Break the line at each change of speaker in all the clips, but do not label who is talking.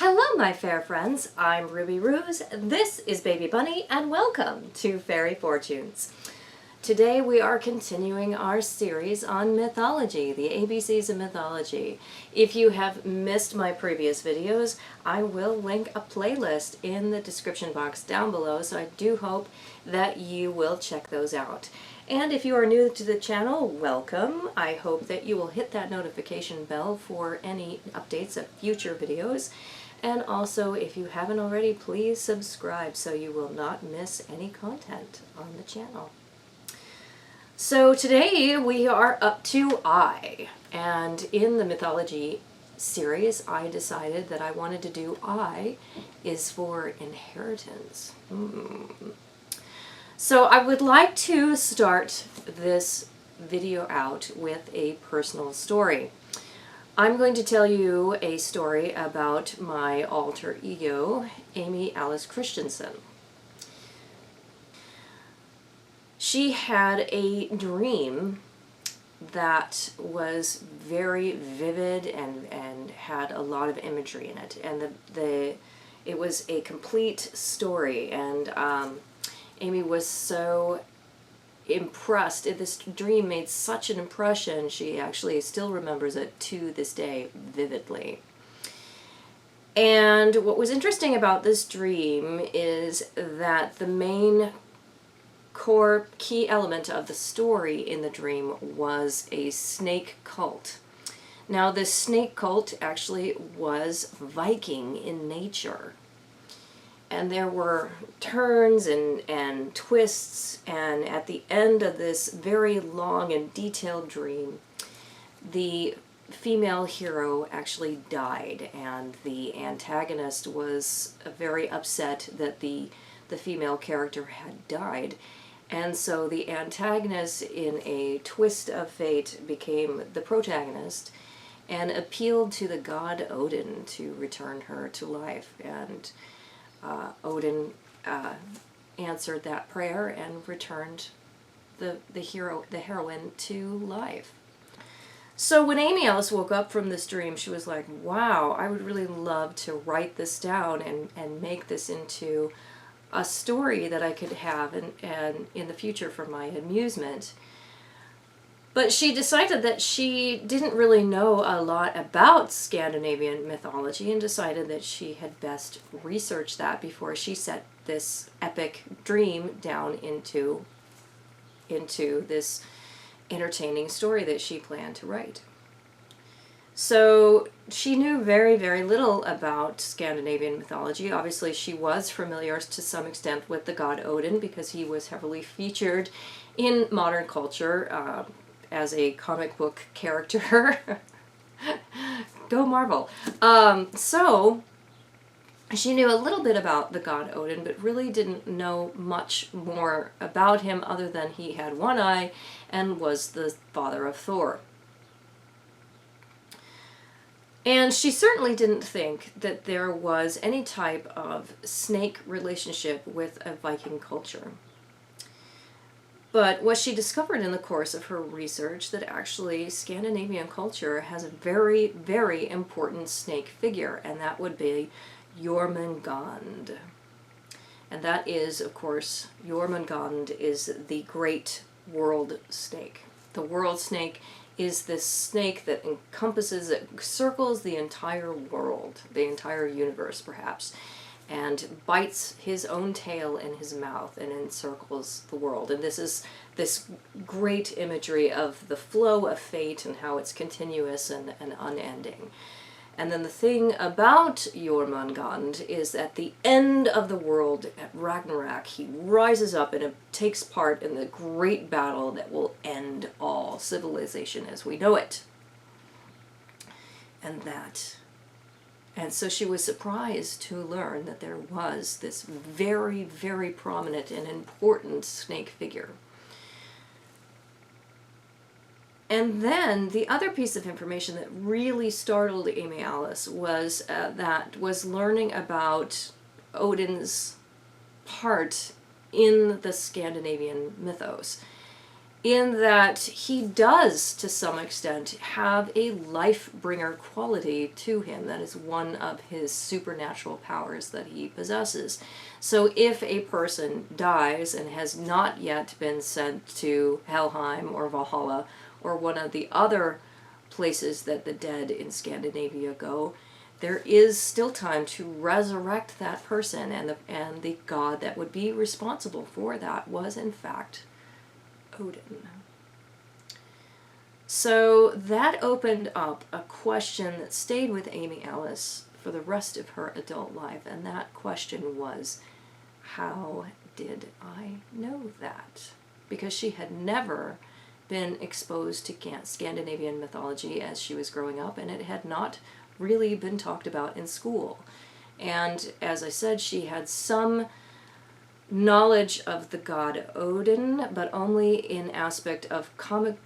Hello my fair friends, I'm Ruby Ruse, this is Baby Bunny, and welcome to Fairy Fortunes. Today we are continuing our series on mythology, the ABCs of mythology. If you have missed my previous videos, I will link a playlist in the description box down below, so I do hope that you will check those out. And if you are new to the channel, welcome. I hope that you will hit that notification bell for any updates of future videos. And also, if you haven't already, please subscribe so you will not miss any content on the channel. So today we are up to I, and in the mythology series I decided that I wanted to do I is for inheritance. So I would like to start this video out with a personal story. I'm going to tell you a story about my alter ego, Amy Alice Christensen. She had a dream that was very vivid and had a lot of imagery in it, and it was a complete story, and Amy was so impressed. This dream made such an impression, she actually still remembers it to this day vividly. And what was interesting about this dream is that the main core key element of the story in the dream was a snake cult. Now this snake cult actually was Viking in nature. And there were turns and twists, and at the end of this very long and detailed dream, the female hero actually died, and the antagonist was very upset that the female character had died. And so the antagonist, in a twist of fate, became the protagonist and appealed to the god Odin to return her to life. And Odin answered that prayer and returned the heroine to life. So when Amy Alice woke up from this dream, she was like, wow, I would really love to write this down and make this into a story that I could have and in the future for my amusement. But she decided that she didn't really know a lot about Scandinavian mythology and decided that she had best research that before she set this epic dream down into this entertaining story that she planned to write. So she knew very, very little about Scandinavian mythology. Obviously she was familiar to some extent with the god Odin because he was heavily featured in modern culture as a comic book character. Go Marvel. So she knew a little bit about the god Odin, but really didn't know much more about him other than he had one eye and was the father of Thor. And she certainly didn't think that there was any type of snake relationship with a Viking culture. But what she discovered in the course of her research, that actually Scandinavian culture has a very, very important snake figure, and that would be Jormungand. And that is, of course, Jormungand is the great world snake. The world snake is this snake that encompasses, it circles the entire world, the entire universe perhaps, and bites his own tail in his mouth and encircles the world. And this is this great imagery of the flow of fate and how it's continuous and unending. And then the thing about Jormungand is at the end of the world, at Ragnarok, he rises up and takes part in the great battle that will end all civilization as we know it. And so she was surprised to learn that there was this very, very prominent and important snake figure. And then the other piece of information that really startled Amy Alice was learning about Odin's part in the Scandinavian mythos. in that he does, to some extent, have a life-bringer quality to him. That is one of his supernatural powers that he possesses. So if a person dies and has not yet been sent to Helheim or Valhalla or one of the other places that the dead in Scandinavia go, there is still time to resurrect that person, and the god that would be responsible for that was, in fact, Odin. So that opened up a question that stayed with Amy Alice for the rest of her adult life, and that question was, how did I know that? Because she had never been exposed to Scandinavian mythology as she was growing up, and it had not really been talked about in school. And as I said, she had some knowledge of the god Odin, but only in aspect of comic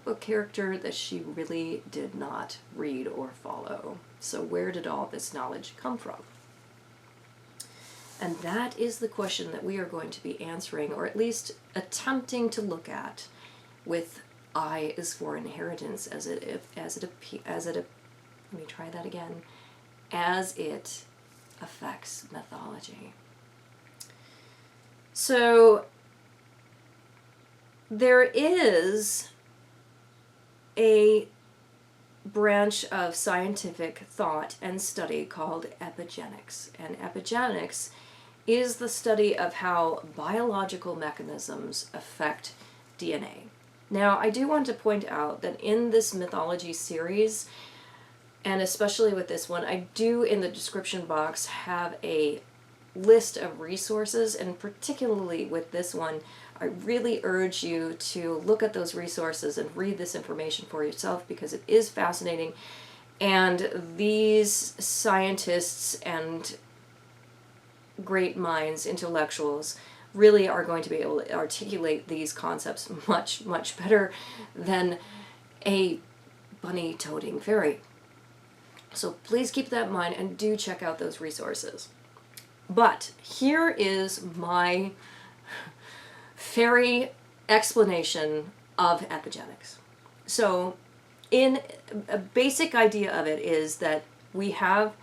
book character that she really did not read or follow. So where did all this knowledge come from? And that is the question that we are going to be answering, or at least attempting to look at, with I is for inheritance, as it let me try that again, as it affects mythology. So there is a branch of scientific thought and study called epigenetics. And epigenetics is the study of how biological mechanisms affect DNA. Now, I do want to point out that in this mythology series, and especially with this one, I do in the description box have a list of resources, and particularly with this one, I really urge you to look at those resources and read this information for yourself, because it is fascinating, and these scientists and great minds, intellectuals, really are going to be able to articulate these concepts much, much better than a bunny-toting fairy. So please keep that in mind and do check out those resources. But here is my fairy explanation of epigenetics. So in a basic idea of it is that we have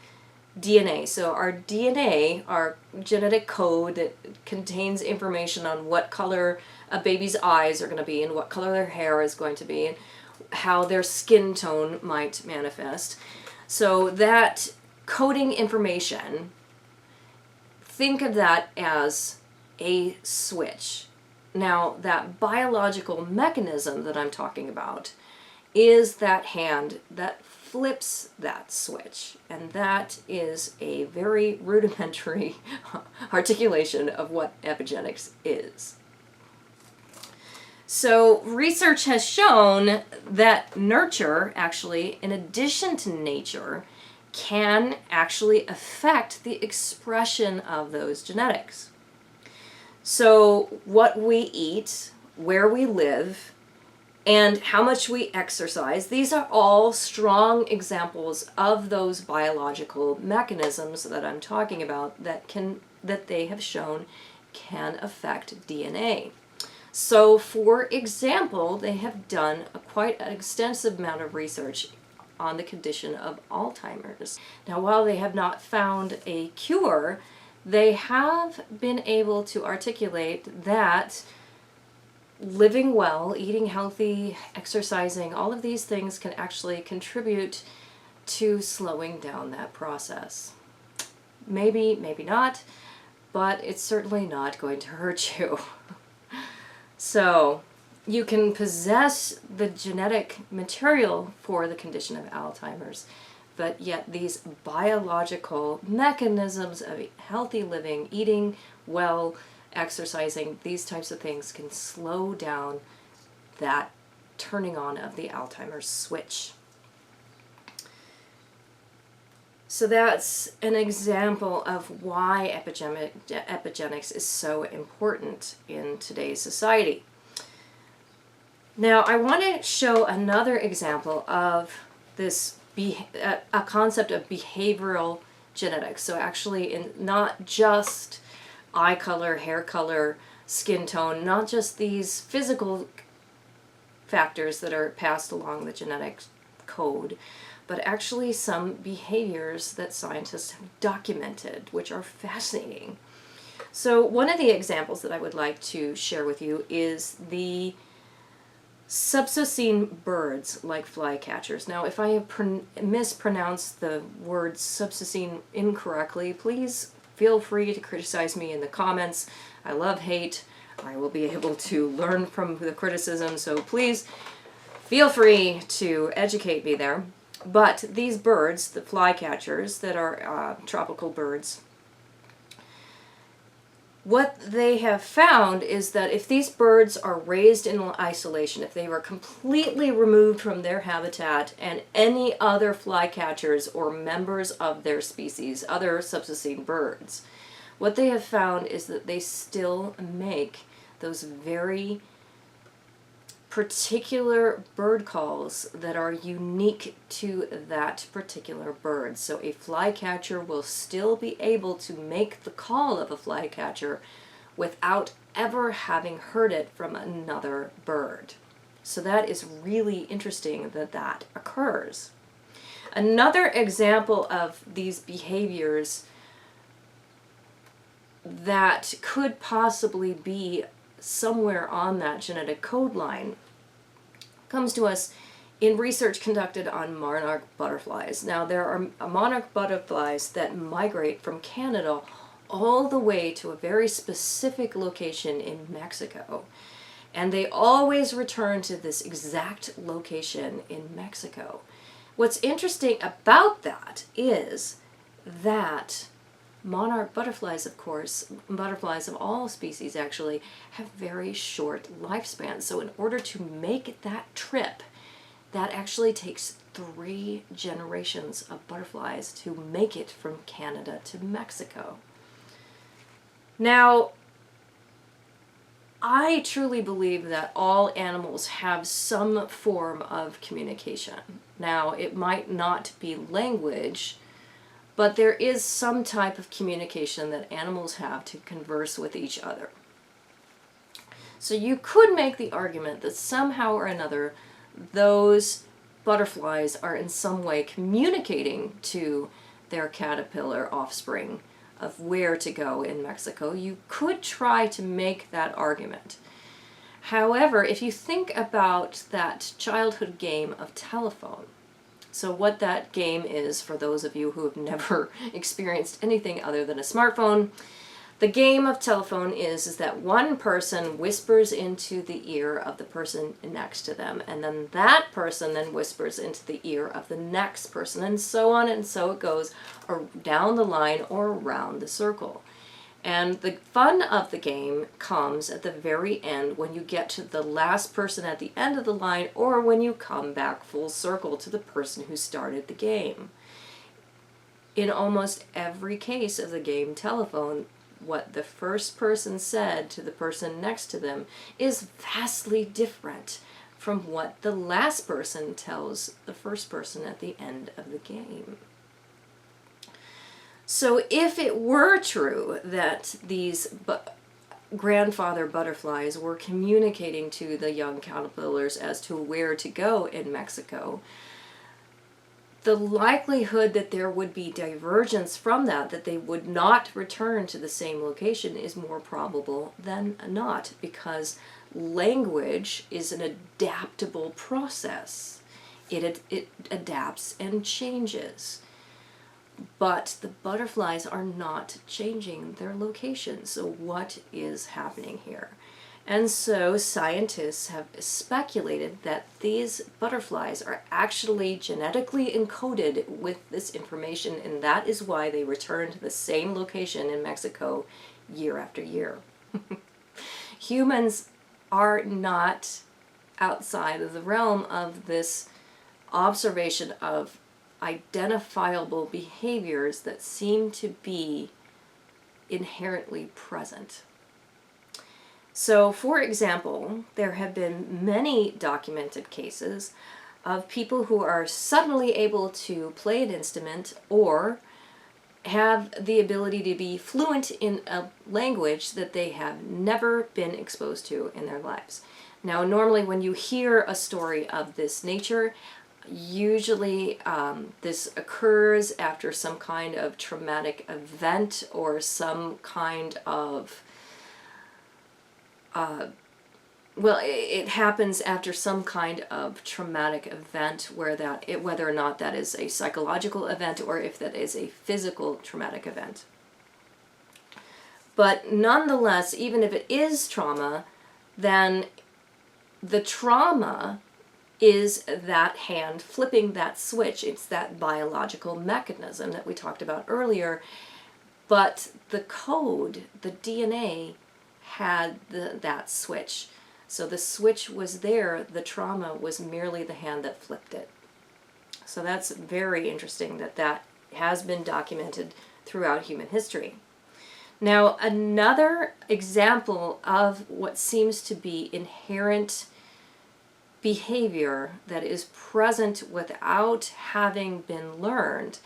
DNA. So our DNA, our genetic code that contains information on what color a baby's eyes are going to be and what color their hair is going to be and how their skin tone might manifest. So that coding information, think of that as a switch. Now, that biological mechanism that I'm talking about is that hand that flips that switch. And that is a very rudimentary articulation of what epigenetics is. So research has shown that nurture, actually, in addition to nature, can actually affect the expression of those genetics. So what we eat, where we live, and how much we exercise, these are all strong examples of those biological mechanisms that I'm talking about that they have shown can affect DNA. So, for example, they have done quite an extensive amount of research on the condition of Alzheimer's. Now, while they have not found a cure, they have been able to articulate that living well, eating healthy, exercising, all of these things can actually contribute to slowing down that process. Maybe, maybe not, but it's certainly not going to hurt you. So, you can possess the genetic material for the condition of Alzheimer's, but yet these biological mechanisms of healthy living, eating well, exercising, these types of things can slow down that turning on of the Alzheimer's switch. So that's an example of why epigenetics is so important in today's society. Now, I want to show another example of this, a concept of behavioral genetics. So actually, not just eye color, hair color, skin tone, not just these physical factors that are passed along the genetic code, but actually some behaviors that scientists have documented, which are fascinating. So one of the examples that I would like to share with you is the subsocene birds like flycatchers. Now, if I have mispronounced the word subsocene incorrectly, please feel free to criticize me in the comments. I love hate. I will be able to learn from the criticism, so please feel free to educate me there. But these birds, the flycatchers that are tropical birds, what they have found is that if these birds are raised in isolation, if they were completely removed from their habitat and any other flycatchers or members of their species, other subsocene birds, what they have found is that they still make those very particular bird calls that are unique to that particular bird. So a flycatcher will still be able to make the call of a flycatcher without ever having heard it from another bird. So that is really interesting that that occurs. Another example of these behaviors that could possibly be somewhere on that genetic code line comes to us in research conducted on monarch butterflies. Now, there are monarch butterflies that migrate from Canada all the way to a very specific location in Mexico. And they always return to this exact location in Mexico. What's interesting about that is that monarch butterflies, of course, butterflies of all species actually, have very short lifespans. So in order to make that trip, that actually takes 3 generations of butterflies to make it from Canada to Mexico. Now, I truly believe that all animals have some form of communication. Now, it might not be language, but there is some type of communication that animals have to converse with each other. So you could make the argument that somehow or another those butterflies are in some way communicating to their caterpillar offspring of where to go in Mexico. You could try to make that argument. However, if you think about that childhood game of telephone, so what that game is, for those of you who have never experienced anything other than a smartphone, the game of telephone is that one person whispers into the ear of the person next to them, and then that person then whispers into the ear of the next person, and so on and so it goes, or down the line or around the circle. And the fun of the game comes at the very end when you get to the last person at the end of the line, or when you come back full circle to the person who started the game. In almost every case of the game telephone, what the first person said to the person next to them is vastly different from what the last person tells the first person at the end of the game. So if it were true that these grandfather butterflies were communicating to the young caterpillars as to where to go in Mexico, the likelihood that there would be divergence from that they would not return to the same location is more probable than not, because language is an adaptable process. It adapts and changes. But the butterflies are not changing their location. So what is happening here? And so scientists have speculated that these butterflies are actually genetically encoded with this information, and that is why they return to the same location in Mexico year after year. Humans are not outside of the realm of this observation of identifiable behaviors that seem to be inherently present. So, for example, there have been many documented cases of people who are suddenly able to play an instrument or have the ability to be fluent in a language that they have never been exposed to in their lives. Now, normally when you hear a story of this nature, usually this occurs after some kind of traumatic event or some kind of, well, it happens after some kind of traumatic event whether or not that is a psychological event or if that is a physical traumatic event. But nonetheless, even if it is trauma, then the trauma is that hand flipping that switch. It's that biological mechanism that we talked about earlier. But the code, the DNA, had that switch. So the switch was there, the trauma was merely the hand that flipped it. So that's very interesting that has been documented throughout human history. Now, another example of what seems to be inherent behavior that is present without having been learned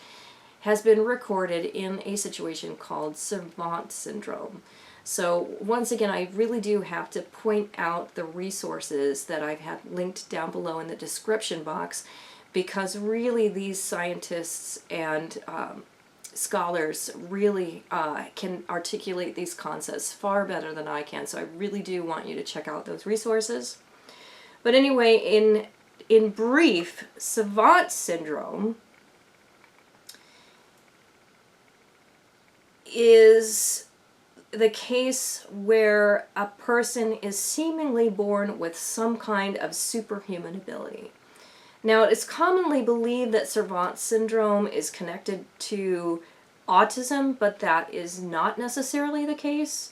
has been recorded in a situation called Savant Syndrome. So once again, I really do have to point out the resources that I've had linked down below in the description box, because really these scientists and scholars really can articulate these concepts far better than I can. So I really do want you to check out those resources. But anyway, in brief, Savant Syndrome is the case where a person is seemingly born with some kind of superhuman ability. Now, it's commonly believed that Savant Syndrome is connected to autism, but that is not necessarily the case.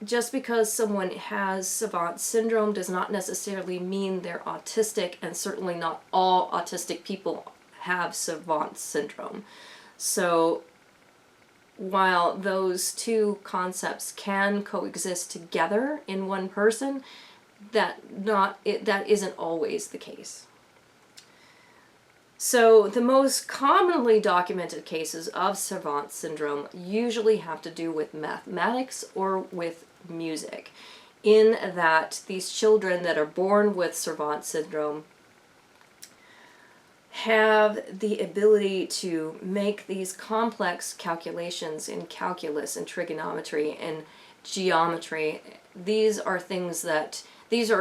Just because someone has Savant Syndrome does not necessarily mean they're autistic, and certainly not all autistic people have Savant Syndrome. So while those two concepts can coexist together in one person, that isn't always the case. So the most commonly documented cases of Savant Syndrome usually have to do with mathematics or with music, in that these children that are born with Savant Syndrome have the ability to make these complex calculations in calculus and trigonometry and geometry. These are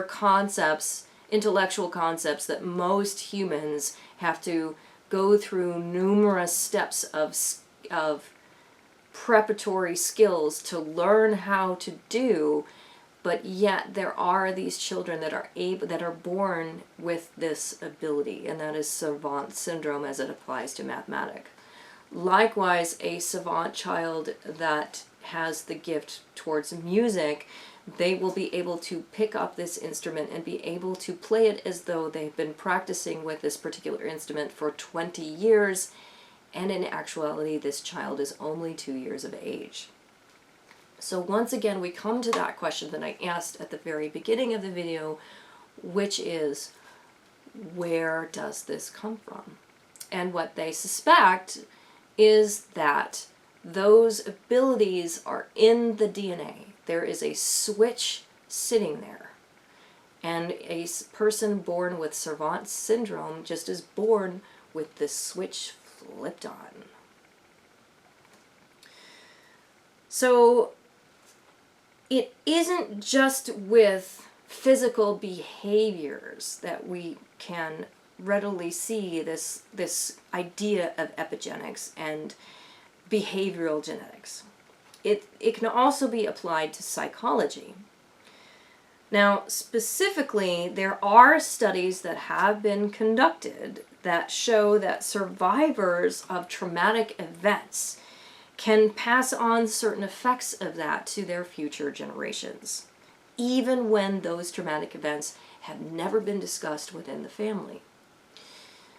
concepts, intellectual concepts, that most humans have to go through numerous steps of preparatory skills to learn how to do, but yet there are these children that are born with this ability, and that is Savant Syndrome as it applies to mathematics. Likewise, a savant child that has the gift towards music, they will be able to pick up this instrument and be able to play it as though they've been practicing with this particular instrument for 20 years, and in actuality this child is only 2 years of age. So once again, we come to that question that I asked at the very beginning of the video, which is, where does this come from? And what they suspect is that those abilities are in the DNA. There is a switch sitting there. And a person born with Savant Syndrome just is born with the switch flipped on. So it isn't just with physical behaviors that we can readily see this idea of epigenetics and behavioral genetics. It can also be applied to psychology. Now, specifically, there are studies that have been conducted that show that survivors of traumatic events can pass on certain effects of that to their future generations, even when those traumatic events have never been discussed within the family.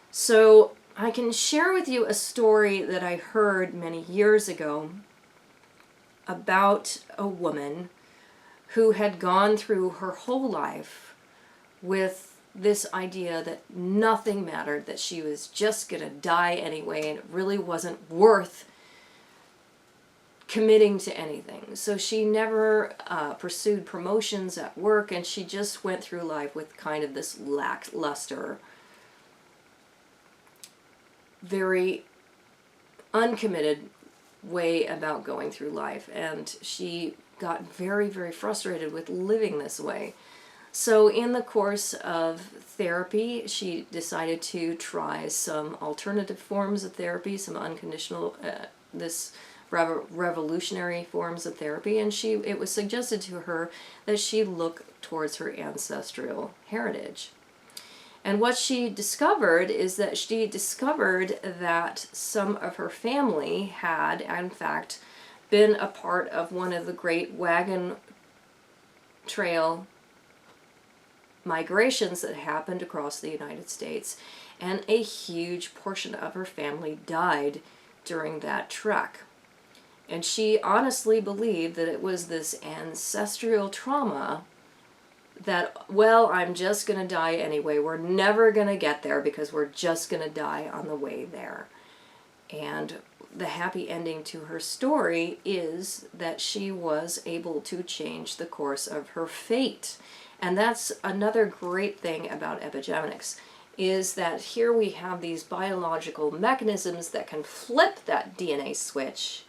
So I can share with you a story that I heard many years ago about a woman who had gone through her whole life with this idea that nothing mattered, that she was just going to die anyway, and it really wasn't worth committing to anything. So she never pursued promotions at work, and she just went through life with kind of this lackluster, very uncommitted way about going through life. And she got very, very frustrated with living this way. So in the course of therapy, she decided to try some alternative forms of therapy, some unconditional, revolutionary forms of therapy, and it was suggested to her that she look towards her ancestral heritage. And what she discovered is that she discovered that some of her family had, in fact, been a part of one of the great wagon trail migrations that happened across the United States, and a huge portion of her family died during that trek. And she honestly believed that it was this ancestral trauma that, well, I'm just going to die anyway. We're never going to get there because we're just going to die on the way there. And the happy ending to her story is that she was able to change the course of her fate. And that's another great thing about epigenetics, is that here we have these biological mechanisms that can flip that DNA switch.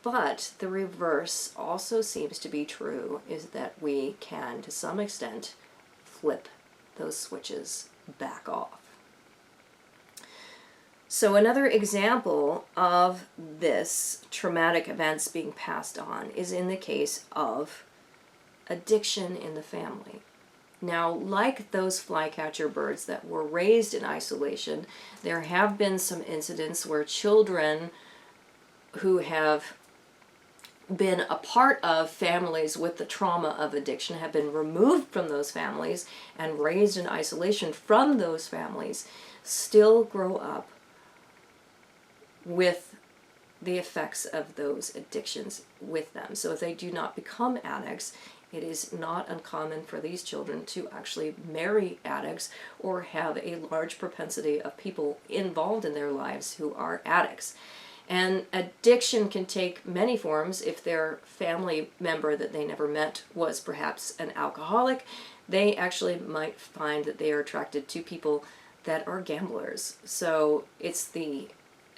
But the reverse also seems to be true, is that we can, to some extent, flip those switches back off. So another example of this traumatic events being passed on is in the case of addiction in the family. Now, like those flycatcher birds that were raised in isolation, there have been some incidents where children who have been a part of families with the trauma of addiction have been removed from those families and raised in isolation from those families, still grow up with the effects of those addictions with them. So if they do not become addicts, it is not uncommon for these children to actually marry addicts or have a large propensity of people involved in their lives who are addicts. And addiction can take many forms. If their family member that they never met was perhaps an alcoholic, they actually might find that they are attracted to people that are gamblers. So it's the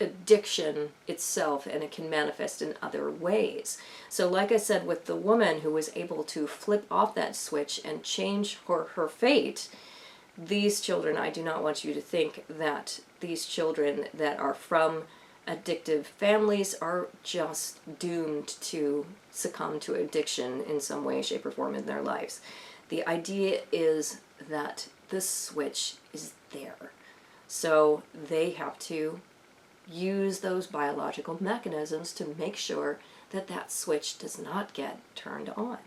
addiction itself, and it can manifest in other ways. So like I said, with the woman who was able to flip off that switch and change her fate, these children, I do not want you to think that these children that are from addictive families are just doomed to succumb to addiction in some way, shape, or form in their lives. The idea is that the switch is there. So they have to use those biological mechanisms to make sure that that switch does not get turned on.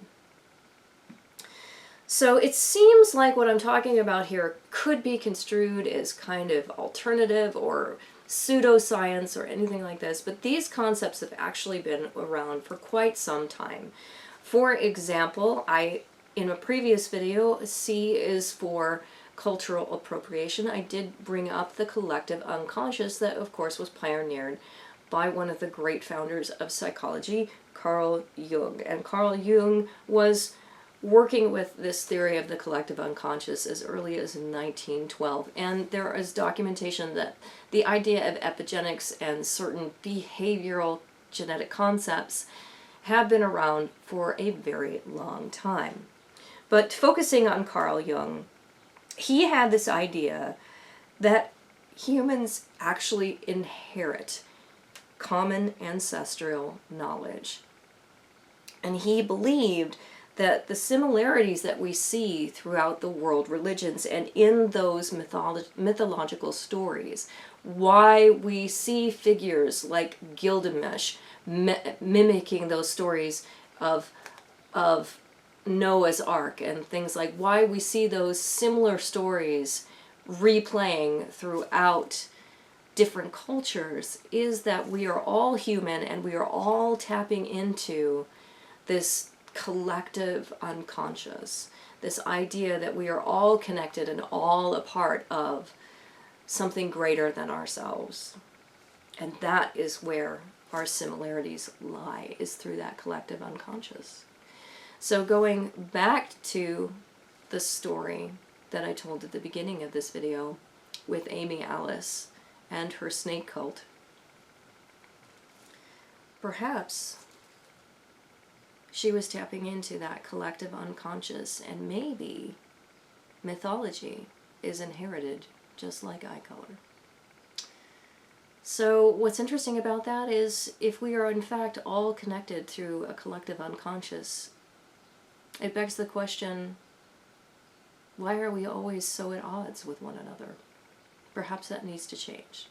So it seems like what I'm talking about here could be construed as kind of alternative or pseudoscience or anything like this, but these concepts have actually been around for quite some time. For example, in a previous video, C is for cultural appropriation. I did bring up the collective unconscious that, of course, was pioneered by one of the great founders of psychology, Carl Jung. And Carl Jung was working with this theory of the collective unconscious as early as 1912. And there is documentation that the idea of epigenetics and certain behavioral genetic concepts have been around for a very long time. But focusing on Carl Jung, he had this idea that humans actually inherit common ancestral knowledge. And he believed that the similarities that we see throughout the world religions and in those mythological stories, why we see figures like Gilgamesh mimicking those stories of Noah's Ark and things like, why we see those similar stories replaying throughout different cultures, is that we are all human and we are all tapping into this collective unconscious, this idea that we are all connected and all a part of something greater than ourselves. And that is where our similarities lie, is through that collective unconscious. So going back to the story that I told at the beginning of this video with Amy Alice and her snake cult, perhaps she was tapping into that collective unconscious, and maybe mythology is inherited just like eye color. So what's interesting about that is if we are in fact all connected through a collective unconscious, it begs the question, why are we always so at odds with one another? Perhaps that needs to change.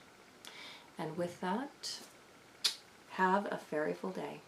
And with that, have a fairyful day.